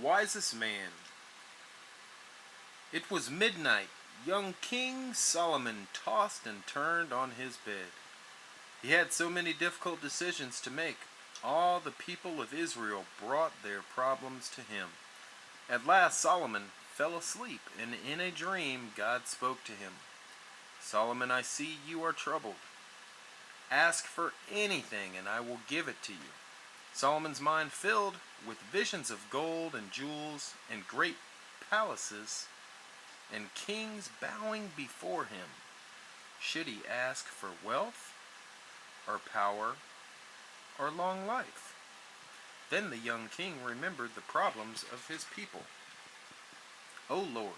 wisest man. It was midnight. Young King Solomon tossed and turned on his bed. He had so many difficult decisions to make. All the people of Israel brought their problems to him. At last Solomon fell asleep, and in a dream God spoke to him. Solomon, I see you are troubled. Ask for anything, and I will give it to you. Solomon's mind filled with visions of gold and jewels and great palaces and kings bowing before him. Should he ask for wealth or power or long life? Then the young king remembered the problems of his people. O Lord,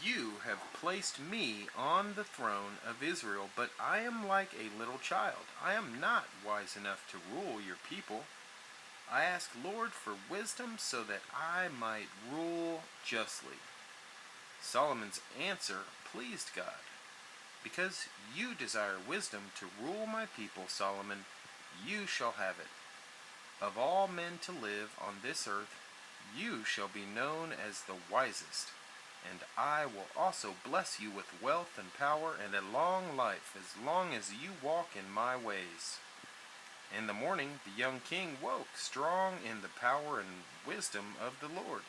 you have placed me on the throne of Israel, but I am like a little child. I am not wise enough to rule your people. I ask, Lord, for wisdom so that I might rule justly. Solomon's answer pleased God. Because you desire wisdom to rule my people, Solomon, you shall have it. Of all men to live on this earth, you shall be known as the wisest, and I will also bless you with wealth and power and a long life, as long as you walk in my ways. In the morning the young king woke, strong in the power and wisdom of the Lord.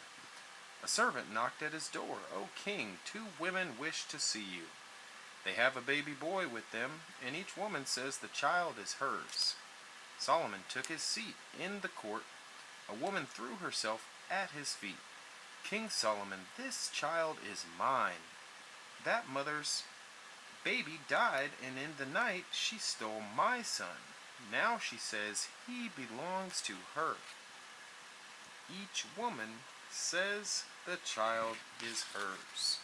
A servant knocked at his door. O king, 2 women wish to see you. They have a baby boy with them, and each woman says the child is hers. Solomon took his seat in the court. A woman threw herself at his feet. King Solomon, this child is mine. That mother's baby died, and in the night she stole my son. Now she says he belongs to her. Each woman says the child is hers.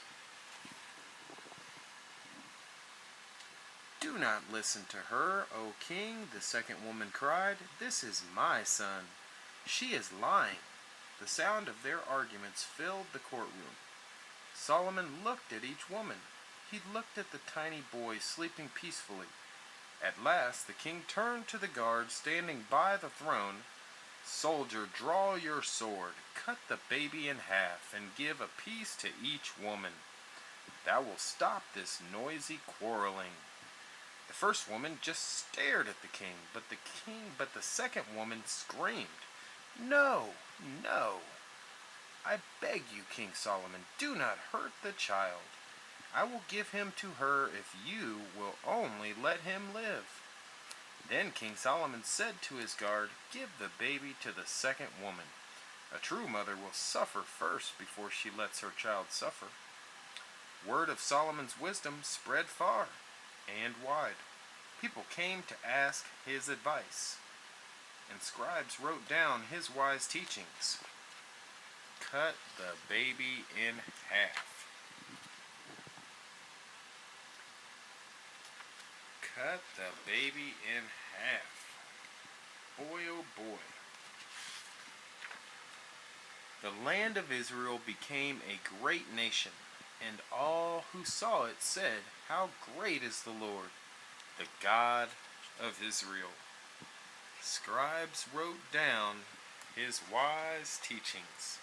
Do not listen to her, O king, the second woman cried. This is my son. She is lying. The sound of their arguments filled the courtroom. Solomon looked at each woman. He looked at the tiny boy sleeping peacefully. At last the king turned to the guard standing by the throne. Soldier, draw your sword, cut the baby in half, and give a piece to each woman. That will stop this noisy quarreling. The first woman just stared at the king, but the second woman screamed, No, no. I beg you, King Solomon, do not hurt the child. I will give him to her if you will only let him live. Then King Solomon said to his guard, Give the baby to the second woman. A true mother will suffer first before she lets her child suffer. Word of Solomon's wisdom spread far and wide. People came to ask his advice, and scribes wrote down his wise teachings. Cut the baby in half. Cut the baby in half. Boy, oh boy. The land of Israel became a great nation, and all who saw it said, How great is the Lord, the God of Israel. Scribes wrote down his wise teachings.